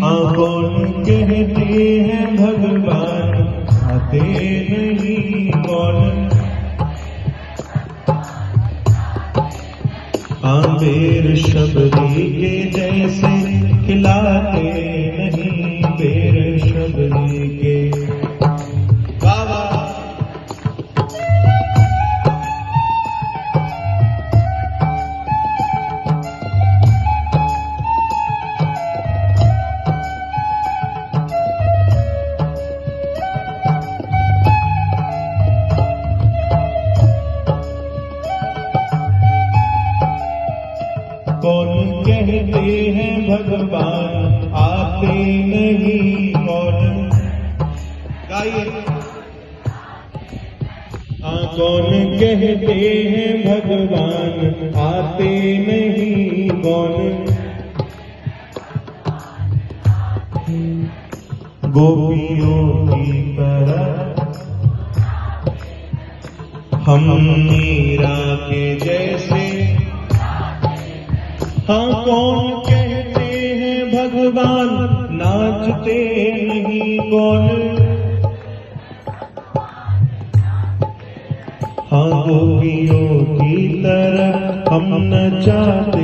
हाँ कौन कहते हैं भगवान आते नहीं कौन, हाँ बेर शबरी के जैसे खिलाते नहीं बेर शबरी के। बाबा कौन कहते हैं भगवान आते नहीं कौन, गाइए। हाँ कौन कहते हैं भगवान आते नहीं कौन, गोपियों की तरह हम मीरा के जैसे। हाँ कौन कहते हैं भगवान नाचते नहीं कौन, हाँ गोपियों की तरह हम नचाते